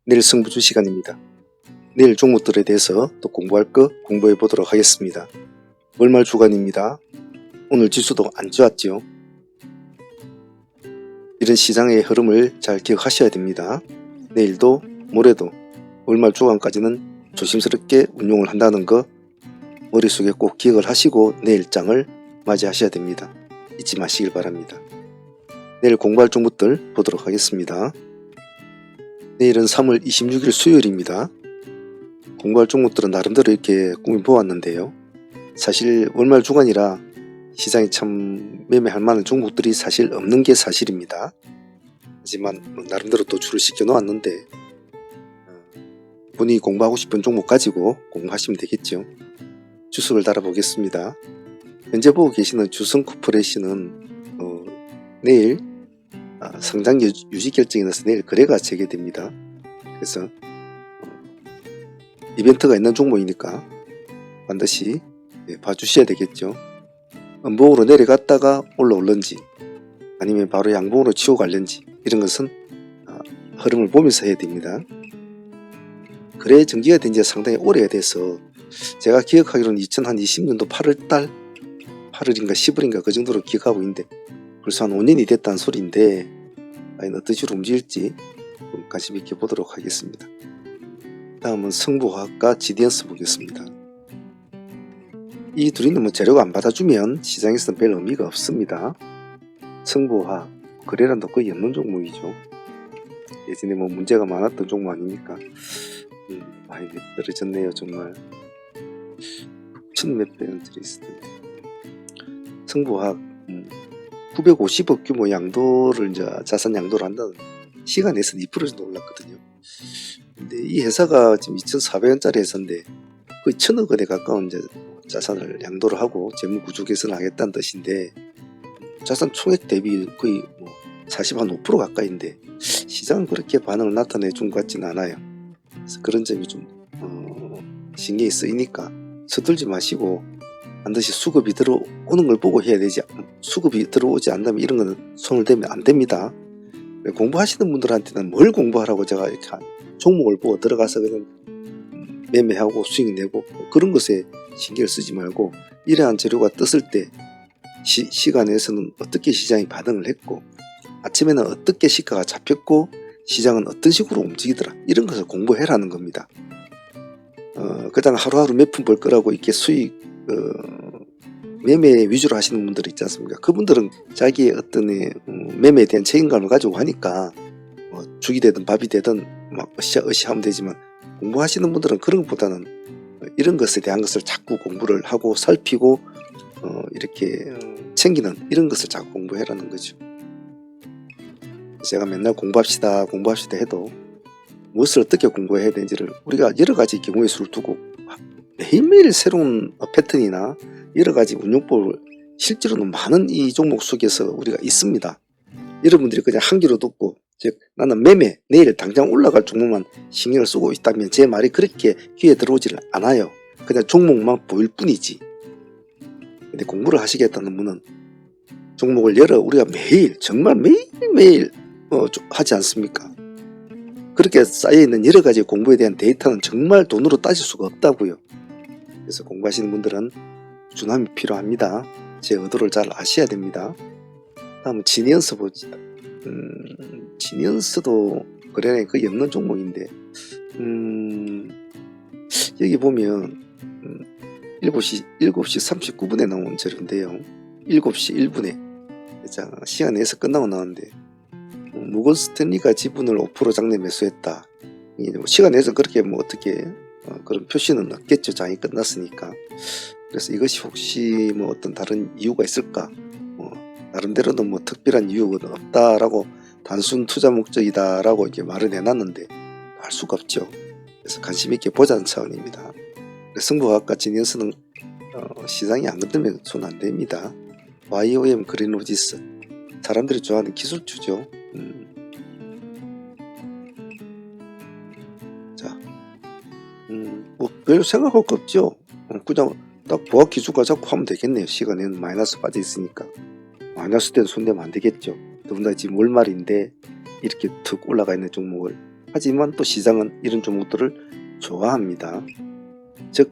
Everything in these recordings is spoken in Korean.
내일 승부주 시간입니다. 내일 종목들에 대해서 또 공부할 거 공부해 보도록 하겠습니다. 월말 주간입니다. 오늘 지수도 안 좋았죠. 이런 시장의 흐름을 잘 기억하셔야 됩니다. 내일도 모레도 월말 주간까지는 조심스럽게 운용을 한다는 거 머릿속에 꼭 기억을 하시고 내일장을 맞이하셔야 됩니다. 잊지 마시길 바랍니다. 내일 공부할 종목들 보도록 하겠습니다. 내일은 3월 26일 수요일입니다. 공부할 종목들은 나름대로 이렇게 꾸며보았는데요. 사실 월말 주간이라 시장이 참 매매할 만한 종목들이 사실 없는 게 사실입니다. 하지만 나름대로 또 줄을 시켜 놓았는데 본인이 공부하고 싶은 종목 가지고 공부하시면 되겠죠. 주석을 달아보겠습니다. 현재 보고 계시는 주성코퍼레이션은 내일 상장 유지 결정이 나서 내일 거래가 재개됩니다. 그래서 이벤트가 있는 종목이니까 반드시 봐주셔야 되겠죠. 음봉으로 내려갔다가 올라올는지 아니면 바로 양봉으로 치고 갈는지 이런 것은 흐름을 보면서 해야 됩니다. 거래 정지가 된 지 상당히 오래가 돼서 제가 기억하기로는 2020년도 8월달 8월인가 10월인가 그 정도로 기억하고 있는데 벌써 한 5년이 됐다는 소리인데 어떤 식으로 움직일지 관심 있게 보도록 하겠습니다. 다음은 성부화학과 GDS 보겠습니다. 이 둘이는 뭐 재료가 안 받아주면 시장에서는 별 의미가 없습니다. 성부화학 거래량도 거의 없는 종목이죠. 예전에 뭐 문제가 많았던 종목 아닙니까? 많이 떨어졌네요. 정말 6천 몇백 원짜리 있었는데 성부화학 950억 규모 양도를 이제 자산 양도를 한다는 시간에서는 2% 정도 올랐거든요. 근데 이 회사가 지금 2,400원짜리 회사인데 거의 1,000억 원에 가까운 이제 자산을 양도를 하고 재무 구조 개선을 하겠다는 뜻인데 자산 총액 대비 거의 뭐 45% 가까이인데 시장은 그렇게 반응을 나타내 준 것 같지는 않아요. 그래서 그런 점이 좀 신경이 쓰이니까 서툴지 마시고 반드시 수급이 들어오는 걸 보고 해야 되지, 수급이 들어오지 않다면 이런 거는 손을 대면 안 됩니다. 공부하시는 분들한테는 뭘 공부하라고 제가 이렇게 종목을 보고 들어가서 그냥 매매하고 수익 내고 그런 것에 신경을 쓰지 말고 이러한 재료가 떴을 때 시간에서는 어떻게 시장이 반응을 했고 아침에는 어떻게 시가가 잡혔고 시장은 어떤 식으로 움직이더라 이런 것을 공부해라는 겁니다. 그냥 하루하루 몇 푼 벌 거라고 이렇게 수익 매매 위주로 하시는 분들 있지 않습니까? 그분들은 자기의 어떤 매매에 대한 책임감을 가지고 하니까 죽이 되든 밥이 되든 막 으쌰으쌰 하면 되지만 공부하시는 분들은 그런 것보다는 이런 것에 대한 것을 자꾸 공부를 하고 살피고 이렇게 챙기는 이런 것을 자꾸 공부해라는 거죠. 제가 맨날 공부합시다 해도 무엇을 어떻게 공부해야 되는지를 우리가 여러 가지 경우의 수를 두고 매일매일 새로운 패턴이나 여러 가지 운용법을 실제로는 많은 이 종목 속에서 우리가 있습니다. 여러분들이 그냥 한 귀로 듣고 즉 나는 매매 내일 당장 올라갈 종목만 신경을 쓰고 있다면 제 말이 그렇게 귀에 들어오지를 않아요. 그냥 종목만 보일 뿐이지. 근데 공부를 하시겠다는 분은 종목을 우리가 매일 정말 매일매일 하지 않습니까? 그렇게 쌓여있는 여러 가지 공부에 대한 데이터는 정말 돈으로 따질 수가 없다고요. 그래서 공부하시는 분들은 꾸준함이 필요합니다. 제 의도를 잘 아셔야 됩니다. 다음은 지니언스 보자. 지니언스도 거래량이 거의 없는 종목인데 여기 보면 7시 39분에 나온 자료인데요. 7시 1분에 시간 내에서 끝나고 나왔는데 모건 스탠리가 지분을 5% 장내 매수했다. 시간 내에서 그렇게 뭐 어떻게 그런 표시는 없겠죠. 장이 끝났으니까. 그래서 이것이 혹시 뭐 어떤 다른 이유가 있을까? 나름대로는 뭐 특별한 이유는 없다라고 단순 투자 목적이다라고 이렇게 말을 해놨는데 알 수가 없죠. 그래서 관심 있게 보자는 차원입니다. 성부화학과 지니언스는 시장이 안 건들면 손 안 됩니다. YOM 그린로지스 사람들이 좋아하는 기술주죠. 자, 뭐 별 생각할 거 없죠. 그냥 딱 보합 기술과 잡고 하면 되겠네요. 시간에는 마이너스 빠져 있으니까 마이너스 때는 손대면 안 되겠죠. 더군다나 지금 월말인데 이렇게 툭 올라가 있는 종목을 하지만 또 시장은 이런 종목들을 좋아합니다. 즉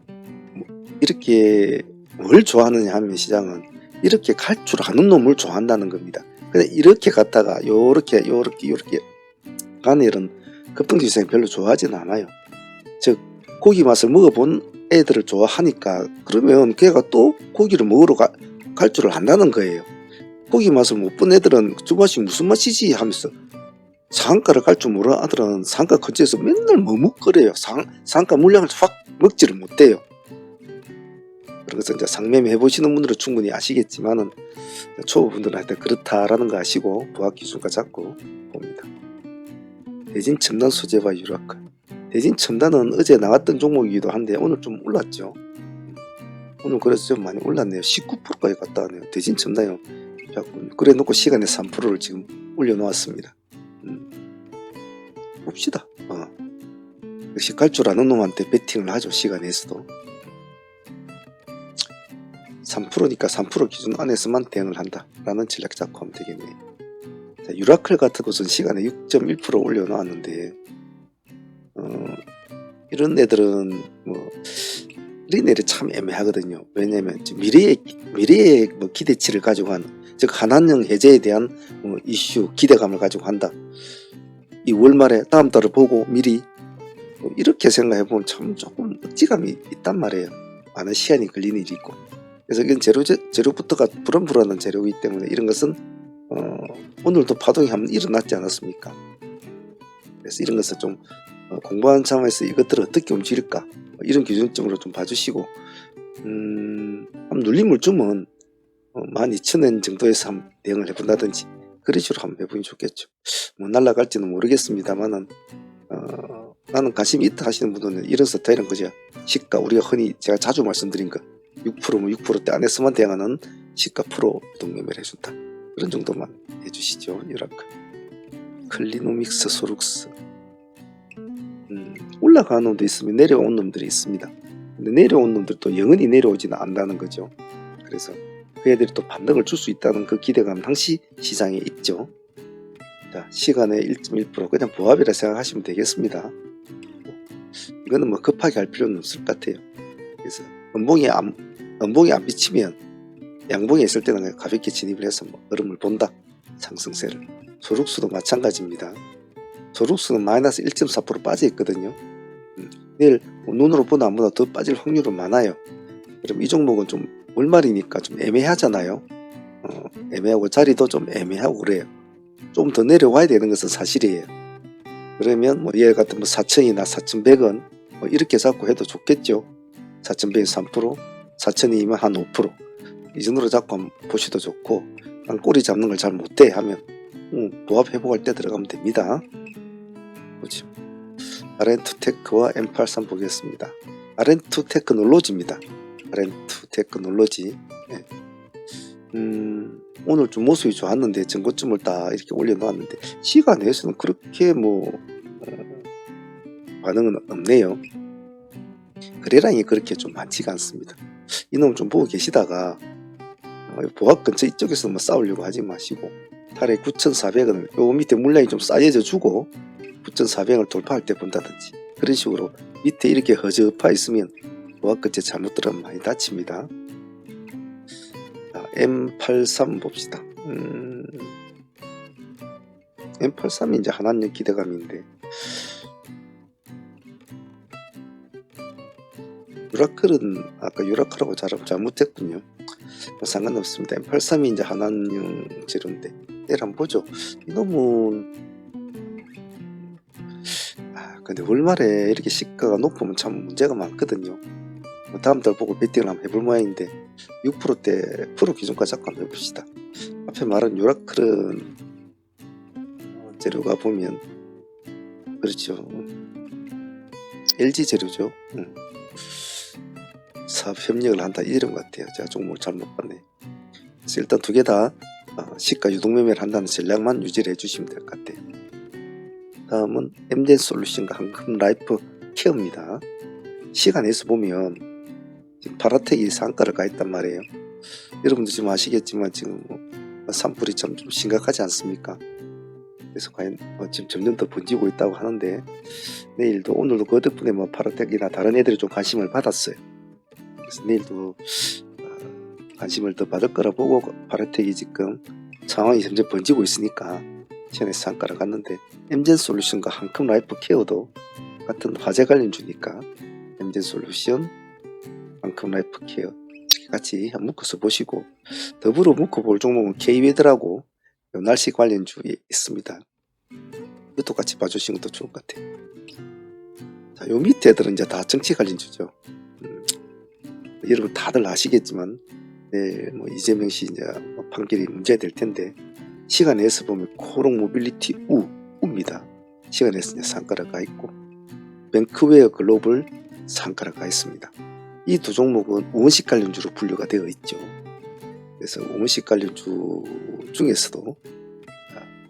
이렇게 뭘 좋아하느냐 하면 시장은 이렇게 갈 줄 아는 놈을 좋아한다는 겁니다. 근데 이렇게 갔다가 요렇게 가는 이런 급등주 시장이 별로 좋아하지는 않아요. 즉 고기 맛을 먹어본 애들을 좋아하니까 그러면 걔가 또 고기를 먹으러 갈 줄을 안다는 거예요. 고기 맛을 못 본 애들은 저 맛이 무슨 맛이지 하면서 상한가를 갈 줄 모르는 아들은 상한가 근처에서 맨날 머뭇거려요. 상한가 물량을 확 먹지를 못해요. 그래서 이제 상매매 해보시는 분들은 충분히 아시겠지만은 초보분들한테 그렇다라는 거 아시고 부합 기준가 잡고 봅니다. 대진 첨단 소재와 유라클. 대진 첨단은 어제 나왔던 종목이기도 한데 오늘 좀 올랐죠. 오늘 그래서 좀 많이 올랐네요. 19%까지 갔다 왔네요. 대진 첨단이요. 그래 놓고 시간에 3%를 지금 올려놓았습니다. 봅시다. 역시 갈 줄 아는 놈한테 베팅을 하죠. 시간에서도. 3%니까 3% 기준 안에서만 대응을 한다라는 전략 잡고 하면 되겠네요. 자, 유라클 같은 것은 시간에 6.1% 올려놓았는데 이런 애들은 이런 애들 참 애매하거든요. 왜냐면 미래의 뭐 기대치를 가지고 한, 즉 한한령 해제에 대한 이슈 기대감을 가지고 한다. 이 월말에 다음 달을 보고 미리 이렇게 생각해보면 참 조금 억지감이 있단 말이에요. 많은 시간이 걸리는 일이 있고. 그래서 이건 재료부터가 불안불안한 재료이기 때문에 이런 것은 오늘도 파동이 한번 일어났지 않았습니까? 그래서 이런 것을 좀 공부하는 차원에서 이것들을 어떻게 움직일까 이런 기준점으로 좀 봐주시고 한번 눌림을 주면 12,000원 정도에서 한번 대응을 해본다든지 그런 식으로 한번 해보면 좋겠죠. 뭐 날아갈지는 모르겠습니다만은 나는 관심이 있다 하시는 분들은 이런 스타일은 그죠. 시가 우리가 흔히 제가 자주 말씀드린 거 6%뭐 6%대 안에서만 대응하는 시가 프로 동매매를 해준다. 그런 정도만 해주시죠. 유라클. 클리노믹스, 소룩스. 올라가는 놈도 있으면 내려온 놈들이 있습니다. 근데 내려온 놈들도 영원히 내려오지는 않는다는 거죠. 그래서 그 애들이 또 반등을 줄 수 있다는 그 기대감 당시 시장에 있죠. 자, 시간에 1.1% 그냥 보합이라 생각하시면 되겠습니다. 이거는 뭐 급하게 할 필요는 없을 것 같아요. 그래서 음봉이 안 비치면 양봉에 있을 때는 그냥 가볍게 진입을 해서 뭐 흐름을 본다. 상승세를. 소룩수도 마찬가지입니다. 소룩수는 마이너스 1.4% 빠져 있거든요. 내일 눈으로 보나 안 보나 더 빠질 확률은 많아요. 그럼 이 종목은 좀 월말이니까 좀 애매하잖아요. 애매하고 자리도 좀 애매하고 그래요. 좀 더 내려와야 되는 것은 사실이에요. 그러면 뭐 얘 같은 뭐 4,000이나 4,100원 뭐 이렇게 잡고 해도 좋겠죠. 4,100이 3%, 4,000이면 한 5%. 이 정도로 잡고 한번 보셔도 좋고, 난 꼬리 잡는 걸 잘 못해 하면 보합 회복할 때 들어가면 됩니다. 보죠. 아렌투테크와 M83 보겠습니다. 아렌투테크놀로지입니다. 아렌투테크놀로지. 네. 오늘 좀 모습이 좋았는데 전고점을 딱 이렇게 올려놓았는데 시간에서는 그렇게 뭐 반응은 없네요. 거래량이 그렇게 좀 많지가 않습니다. 이놈 좀 보고 계시다가 보합 근처 이쪽에서 뭐 싸우려고 하지 마시고 차라리 9,400원을 요 밑에 물량이 좀 쌓여져 주고 9,400원을 돌파할 때 본다든지 그런 식으로 밑에 이렇게 허접파 있으면 보합 근처 잘못 들어가면 많이 다칩니다. 자, M83 봅시다. M83이 이제 한한령 기대감인데 유라클은 아까 유라클하고 잘못했군요. 뭐 상관없습니다. M83이 이제 한한령 재료인데 내일 한번 보죠. 이놈은 근데 월말에 이렇게 시가가 높으면 참 문제가 많거든요. 뭐 다음 달 보고 베팅을 한번 해볼 모양인데 6%대 프로 기준까지 잡고 한번 해봅시다. 앞에 말한 유라클은 재료가 보면 그렇죠. LG 재료죠. 사업 협력을 한다 이런 것 같아요. 제가 종목을 잘못 봤네. 그래서 일단 두 개 다 시가 유동매매를 한다는 전략만 유지를 해주시면 될 것 같아요. 다음은 MZ솔루션과 한금라이프 케어입니다. 시간에서 보면 지금 파라텍이 상가를 가 있단 말이에요. 여러분도 지금 아시겠지만 지금 산불이 좀 심각하지 않습니까? 그래서 과연 지금 점점 더 번지고 있다고 하는데, 내일도 오늘도 그 덕분에 뭐 파라텍이나 다른 애들이 좀 관심을 받았어요. 그래서 내일도 관심을 더 받을 거라 보고 파라텍이 지금 상황이 점점 번지고 있으니까 시연에서 잠깐 갔는데, 엠젠 솔루션과 한컴 라이프 케어도 같은 화재 관련주니까 엠젠 솔루션, 한컴 라이프 케어 같이 한번 묶어서 보시고, 더불어 묶어볼 종목은 K웨더라고 날씨 관련주에 있습니다. 이것도 같이 봐주시는 것도 좋을 것 같아요. 자, 요 밑에 애들은 이제 다 정치 관련주죠. 여러분 다들 아시겠지만, 뭐 이재명 씨 이제 판결이 문제될 텐데, 시간 내에서 보면 코롱 모빌리티 우입니다. 시간 내에서 상가가 가 있고, 뱅크웨어 글로벌 상가가 가 있습니다. 이 두 종목은 우원식 관련주로 분류가 되어 있죠. 그래서 우원식 관련주 중에서도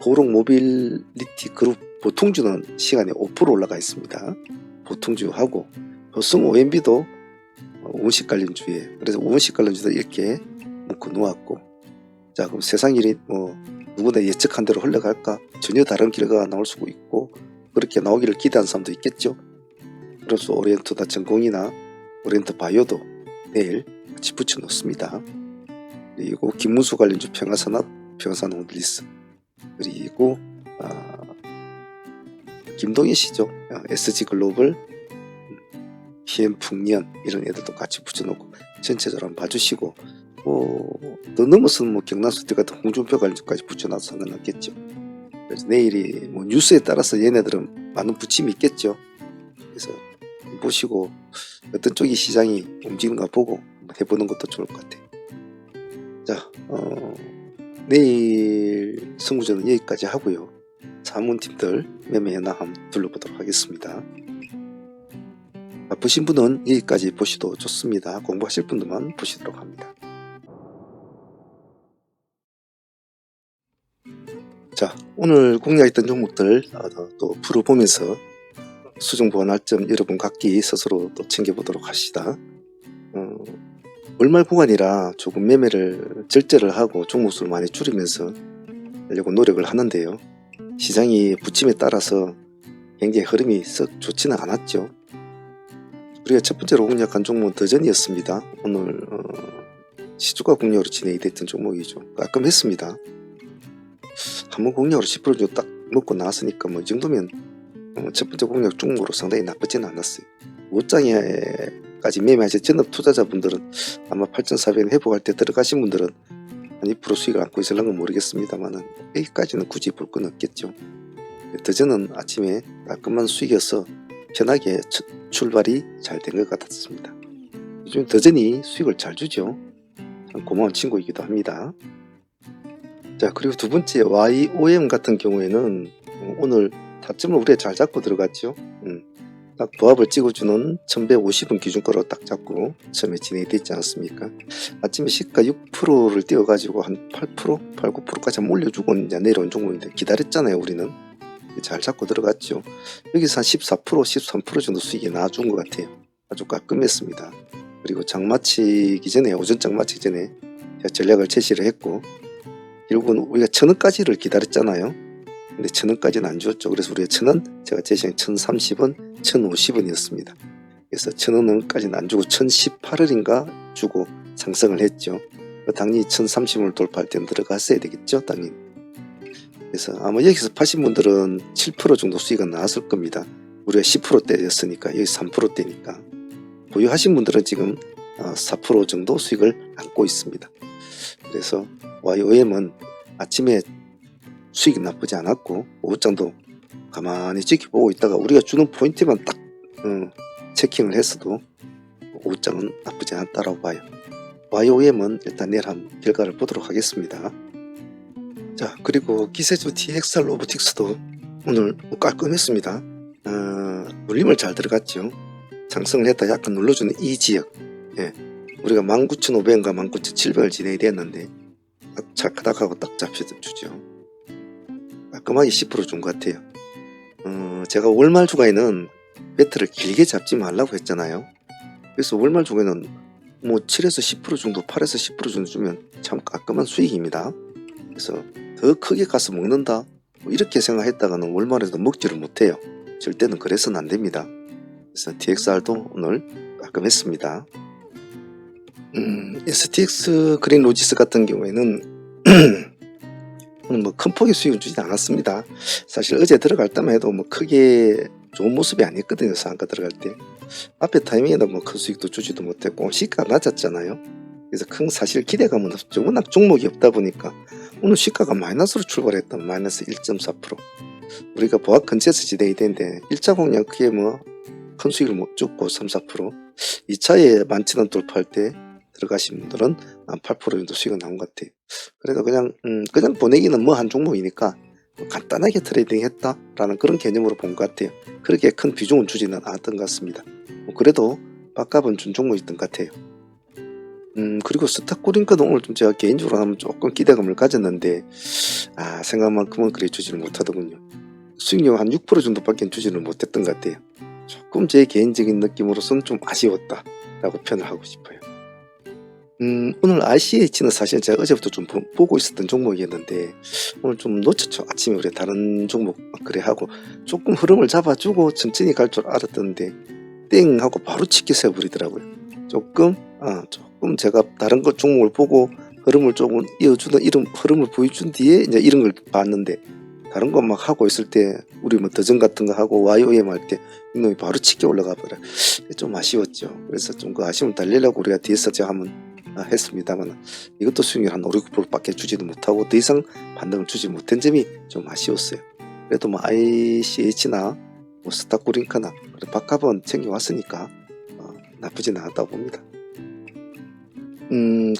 코롱 모빌리티 그룹 보통주는 시간에 5% 올라가 있습니다. 보통주하고 효성 OMB도 우원식 관련주에, 그래서 우원식 관련주도 이렇게 묶어 놓았고, 자, 그럼 세상 일이 뭐 누구나 예측한 대로 흘러갈까? 전혀 다른 결과가 나올 수도 있고, 그렇게 나오기를 기대한 사람도 있겠죠. 그래서 오리엔트나 전공이나 오리엔트 바이오도 내일 같이 붙여 놓습니다. 그리고 김문수 관련주 평화산업, 평화산업리스, 그리고 김동희 씨죠. SG글로벌, PM풍년 이런 애들도 같이 붙여놓고 전체적으로 한번 봐주시고, 더 넘어서는 뭐 경남수대 같은 홍준표 관련주까지 붙여놔도 상관없겠죠. 그래서 내일이 뭐 뉴스에 따라서 얘네들은 많은 부침이 있겠죠. 그래서 보시고 어떤 쪽이 시장이 움직이는가 보고 한번 해보는 것도 좋을 것 같아요. 자, 내일 승부전은 여기까지 하고요. 사문팀들 매매 현황 한번 둘러보도록 하겠습니다. 바쁘신 분은 여기까지 보셔도 좋습니다. 공부하실 분들만 보시도록 합니다. 자, 오늘 공략했던 종목들 또 풀어보면서 수정 보완할 점 여러분 각기 스스로 또 챙겨보도록 합시다. 월말 구간이라 조금 매매를 절제를 하고 종목수를 많이 줄이면서 하려고 노력을 하는데요. 시장이 부침에 따라서 굉장히 흐름이 썩 좋지는 않았죠. 우리가 첫 번째로 공략한 종목은 더전이었습니다. 오늘 시주가 공략으로 진행이 됐던 종목이죠. 깔끔했습니다. 한번 공략으로 10% 정도 딱 먹고 나왔으니까 뭐 이 정도면 첫 번째 공략 종목으로 상당히 나쁘지는 않았어요. 5장에까지 매매하신 전업 투자자분들은 아마 8,400원 회복할 때 들어가신 분들은 한 2% 수익을 안고 있을런가 모르겠습니다만 여기까지는 굳이 볼 건 없겠죠. 더전은 아침에 깔끔한 수익이어서 편하게 출발이 잘 된 것 같았습니다. 요즘 더전이 수익을 잘 주죠. 참 고마운 친구이기도 합니다. 자, 그리고 두 번째 YOM 같은 경우에는 오늘 타점을 우리가 잘 잡고 들어갔죠. 딱 부합을 찍어주는 1150원 기준가로 딱 잡고 처음에 진행이 됐지 않았습니까? 아침에 시가 6%를 띄워가지고 한 8%, 8, 9%까지 한번 올려주고 이제 내려온 종목인데 기다렸잖아요. 우리는 잘 잡고 들어갔죠. 여기서 한 14%, 13% 정도 수익이 나와준 것 같아요. 아주 깔끔했습니다. 그리고 장 마치기 전에, 오전 장 마치기 전에 제가 전략을 제시를 했고, 결국은 우리가 1,000원까지를 기다렸잖아요. 근데 1,000원까지는 안 주었죠. 그래서 우리가 1,000원, 제가 제시한 1,030원, 1,050원이었습니다. 그래서 1,000원까지는 안 주고 1,018원인가 주고 상승을 했죠. 당연히 1,030원을 돌파할 때는 들어갔어야 되겠죠, 당연히. 그래서 아마 여기서 파신 분들은 7% 정도 수익은 나왔을 겁니다. 우리가 10%대였으니까 여기 3%대니까. 보유하신 분들은 지금 4% 정도 수익을 안고 있습니다. 그래서 YOM은 아침에 수익이 나쁘지 않았고 오후장도 가만히 지켜보고 있다가 우리가 주는 포인트만 딱 체킹을 했어도 오후장은 나쁘지 않았다고 봐요. YOM은 일단 내일 한번 결과를 보도록 하겠습니다. 자, 그리고 기세주 TXR 로보틱스도 오늘 깔끔했습니다. 눌림을 잘 들어갔죠. 상승을 했다 약간 눌러주는 이 지역, 우리가 19,500원과 19,700원을 진행이 됐는데 차크닥하고 딱 잡혀주죠. 깔끔하게 10% 준 것 같아요. 제가 월말 주가에는 배트를 길게 잡지 말라고 했잖아요. 그래서 월말 주가에는 뭐 7에서 10% 정도, 8에서 10% 정도 주면 참 깔끔한 수익입니다. 그래서 더 크게 가서 먹는다, 뭐 이렇게 생각했다가는 월말에도 먹지를 못해요. 절대는 그래서는 안 됩니다. 그래서 TXR도 오늘 가끔했습니다. STX 그린 로지스 같은 경우에는 오늘 뭐 큰 폭의 수익을 주지 않았습니다. 사실 어제 들어갈 때만 해도 뭐 크게 좋은 모습이 아니었거든요. 상한가 들어갈 때 앞에 타이밍에도 뭐 큰 수익도 주지도 못했고 시가가 낮았잖아요. 그래서 큰 사실 기대감은 없죠. 워낙 종목이 없다 보니까 오늘 시가가 마이너스로 출발했던 마이너스 1.4%. 우리가 보합 근처에서 진행이 되는데 1차 공략 크게 뭐 큰 수익을 못 줬고 3, 4%. 2차에 11,000원 돌파할 때 들어가신 분들은 한 8% 정도 수익이 나온 것 같아요. 그래도 그냥 보내기는 뭐 한 종목이니까 간단하게 트레이딩 했다라는 그런 개념으로 본 것 같아요. 그렇게 큰 비중은 주지는 않았던 것 같습니다. 그래도 밥값은 준 종목이었던 것 같아요. 그리고 스타코링크는 오늘 좀 제가 개인적으로 하면 조금 기대감을 가졌는데 생각만큼은 그래 주지를 못하더군요. 수익률 한 6% 정도밖에 주지는 못했던 것 같아요. 조금 제 개인적인 느낌으로서는 좀 아쉬웠다 라고 표현을 하고 싶어요. 오늘 RCH는 사실 제가 어제부터 좀 보고 있었던 종목이었는데 오늘 좀 놓쳤죠. 아침에 우리 다른 종목 그래 하고 조금 흐름을 잡아주고 천천히 갈 줄 알았던데 땡 하고 바로 치기 세버리더라고요. 조금 제가 다른 것 종목을 보고 흐름을 조금 이어주는 이런 흐름을 보여준 뒤에 이제 이런 걸 봤는데 다른 거 막 하고 있을 때 우리 뭐 더전 같은 거 하고 YOM 할 때 이놈이 바로 치게 올라가 버려. 좀 아쉬웠죠. 그래서 좀 그 아쉬움을 달래려고 우리가 뒤에서 제가 한번 했습니다만 이것도 수익률 한 5, 6%밖에 주지도 못하고 더 이상 반등을 주지 못한 점이 좀 아쉬웠어요. 그래도 뭐 ICH나 뭐 스타코링크나 밥값은 챙겨왔으니까 나쁘진 않았다고 봅니다.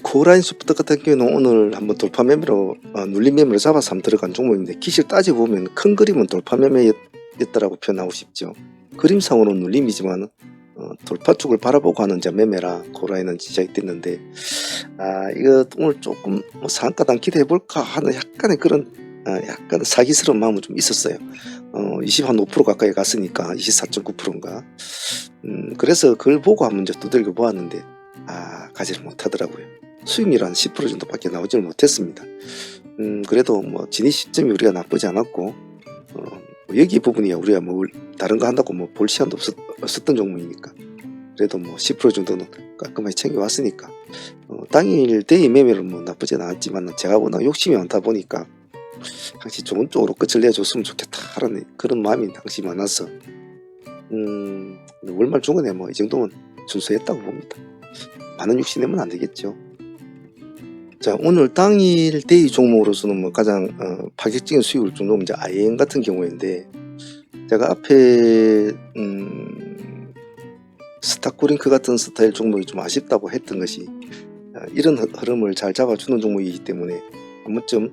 코어라인 소프트 같은 경우는 오늘 한번 돌파 매매로 눌림 매매로 잡아서 한번 들어간 종목인데 기실 따져보면 큰 그림은 돌파 매매였다라고 표현하고 싶죠. 그림상으로는 눌림이지만 돌파 쪽을 바라보고 하는 매매라 코어라인은 시작이 됐는데 이거 오늘 조금 뭐 상한가당 기대해볼까 하는 약간의 그런 약간 사기스러운 마음은 좀 있었어요. 25% 가까이 갔으니까 24.9%인가 그래서 그걸 보고 한번 이제 두들겨 보았는데 가지를 못하더라고요. 수익률 한 10% 정도밖에 나오지를 못했습니다. 그래도 뭐 진입 시점이 우리가 나쁘지 않았고 여기 부분이야 우리가 뭐 다른 거 한다고 뭐 볼 시간도 없었던 종목이니까 그래도 뭐 10% 정도는 깔끔하게 챙겨왔으니까 당일 데이 매매는 뭐 나쁘진 않았지만 제가 워낙 욕심이 많다 보니까 당시 좋은 쪽으로 끝을 내줬으면 좋겠다라는 그런 마음이 당시 많아서 월말 중간에 뭐 이 정도면 준수했다고 봅니다. 많은 욕심 내면 안 되겠죠. 자, 오늘 당일 데이 종목으로서는 뭐 가장 파격적인 수익을 준 놈은 이제 IM 같은 경우인데 제가 앞에 스타코링크 같은 스타일 종목이 좀 아쉽다고 했던 것이 이런 흐름을 잘 잡아주는 종목이기 때문에 한 번쯤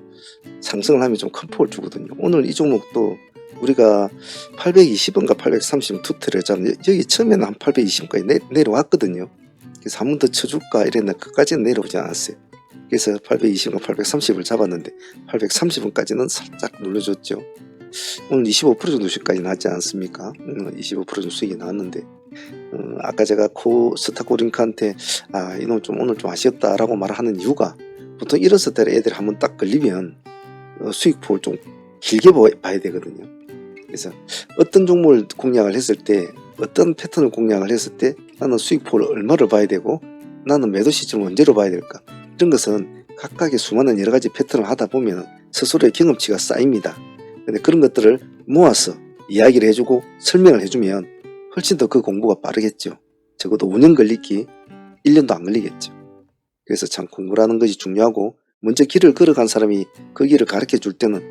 상승을 하면 좀 큰 폭을 주거든요. 오늘 이 종목도 우리가 820원과 830원 투트를 했잖아요. 여기 처음에는 한 820원까지 내려왔거든요. 그래서 한 번 더 쳐줄까 이랬는데 그까지는 내려오지 않았어요. 그래서 820원, 830을 잡았는데 830원까지는 살짝 눌러줬죠. 오늘 25% 정도 수익까지 나왔지 않습니까? 25% 정도 수익이 나왔는데 아까 제가 스타코링크한테 이놈 좀 오늘 좀 아쉬웠다라고 말하는 이유가 보통 이런 스타일의 애들 한번 딱 걸리면 수익폭을 좀 길게 봐야 되거든요. 그래서 어떤 종목을 공략을 했을 때 어떤 패턴을 공략을 했을 때 나는 수익폭을 얼마를 봐야 되고 나는 매도 시점을 언제로 봐야 될까 이런 것은 각각의 수많은 여러 가지 패턴을 하다 보면 스스로의 경험치가 쌓입니다. 근데 그런 것들을 모아서 이야기를 해주고 설명을 해주면 훨씬 더 그 공부가 빠르겠죠. 적어도 5년 걸리기 1년도 안 걸리겠죠. 그래서 참 공부라는 것이 중요하고 먼저 길을 걸어간 사람이 그 길을 가르쳐 줄 때는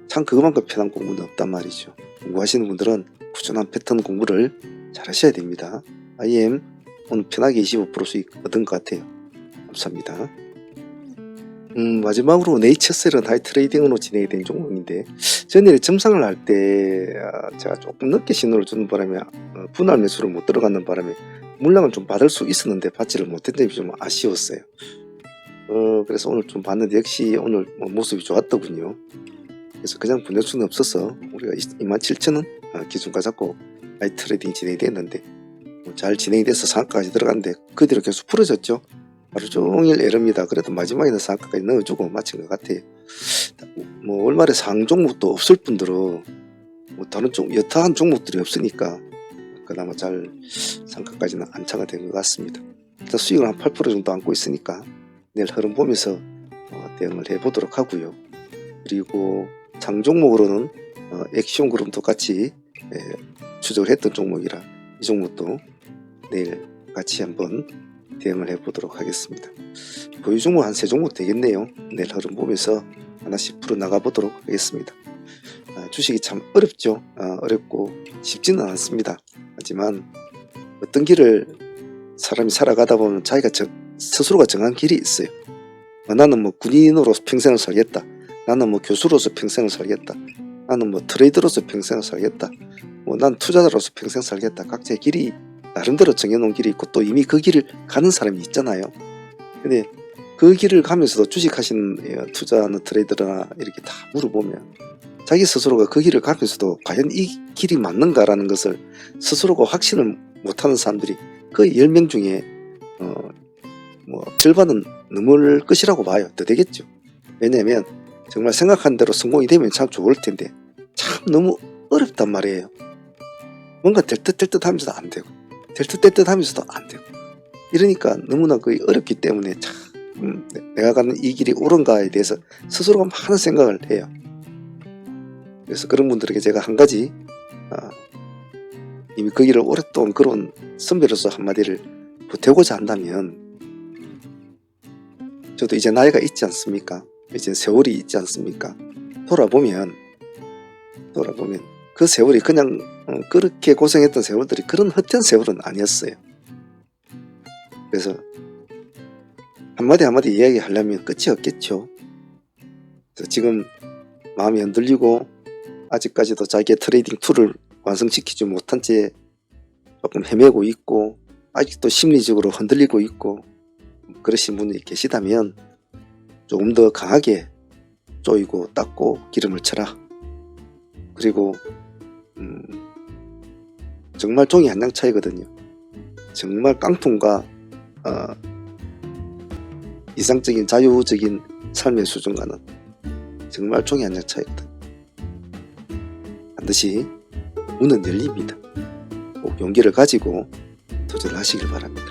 참 그것만큼 편한 공부는 없단 말이죠. 공부하시는 분들은 꾸준한 패턴 공부를 잘 하셔야 됩니다. IM 오늘 편하게 25% 수익 얻은 것 같아요. 감사합니다. 마지막으로 네이처셀은 하이트레이딩으로 진행이 된 종목인데 전일에 점상을 할 때 제가 조금 늦게 신호를 주는 바람에 분할 매수를 못 들어가는 바람에 물량을 좀 받을 수 있었는데 받지를 못한 점이 좀 아쉬웠어요. 그래서 오늘 좀 봤는데 역시 오늘 모습이 좋았더군요. 그래서 그냥 보낼 수는 없어서 우리가 27,000원 기준가 잡고 하이트레이딩 진행이 됐는데 잘 진행이 돼서 상한가까지 들어갔는데 그 뒤로 계속 풀어졌죠. 하루 종일 에러입니다. 그래도 마지막에는 상한가까지 넣어주고 마친 것 같아요. 뭐 월말에 상 종목도 없을 뿐더러 뭐 다른 여타한 종목들이 없으니까 그나마 잘 상가까지는 안착이 된 것 같습니다. 일단 수익을 한 8% 정도 안고 있으니까 내일 흐름 보면서 대응을 해보도록 하고요. 그리고 장 종목으로는 액션그룹도 같이 추적을 했던 종목이라 이 종목도 내일 같이 한번 대응을 해보도록 하겠습니다. 보유 종목 한 3종목 되겠네요. 내일 흐름 보면서 하나씩 풀어나가보도록 하겠습니다. 주식이 참 어렵죠. 어렵고 쉽지는 않습니다. 하지만 어떤 길을 사람이 살아가다 보면 자기가 스스로가 정한 길이 있어요. 나는 뭐 군인으로 평생을 살겠다. 나는 뭐 교수로서 평생을 살겠다. 나는 뭐 트레이더로서 평생을 살겠다. 뭐 난 투자자로서 평생 살겠다. 각자의 길이 나름대로 정해놓은 길이 있고 또 이미 그 길을 가는 사람이 있잖아요. 근데 그 길을 가면서도 주식하시는 투자하는 트레이더나 이렇게 다 물어보면 자기 스스로가 그 길을 가면서도 과연 이 길이 맞는가라는 것을 스스로가 확신을 못하는 사람들이 거의 10명 중에 뭐 절반은 넘을 것이라고 봐요. 더 되겠죠. 왜냐면 정말 생각한 대로 성공이 되면 참 좋을 텐데 참 너무 어렵단 말이에요. 뭔가 될 듯 하면서도 안 되고 될 듯 하면서도 안 되고 이러니까 너무나 거의 어렵기 때문에 참 내가 가는 이 길이 옳은가에 대해서 스스로가 많은 생각을 해요. 그래서 그런 분들에게 제가 한 가지 이미 그 길을 오랫동안 걸어온 선배로서 한마디를 보태고자 한다면 저도 이제 나이가 있지 않습니까? 이제 세월이 있지 않습니까? 돌아보면 그 세월이 그냥 그렇게 고생했던 세월들이 그런 헛된 세월은 아니었어요. 그래서 한마디 이야기하려면 끝이 없겠죠. 그래서 지금 마음이 흔들리고 아직까지도 자기의 트레이딩 툴을 완성시키지 못한 채 조금 헤매고 있고 아직도 심리적으로 흔들리고 있고 그러신 분이 계시다면 조금 더 강하게 쪼이고 닦고 기름을 쳐라. 그리고 정말 종이 한 장 차이거든요. 정말 깡통과 이상적인 자유적인 삶의 수준과는 정말 종이 한 장 차이거든. 반드시 문은 열립니다. 꼭 용기를 가지고 도전을 하시길 바랍니다.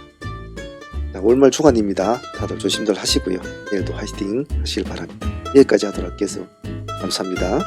자, 월말 주간입니다. 다들 조심들 하시고요. 내일도 화이팅 하시길 바랍니다. 여기까지 하도록 할게요. 감사합니다.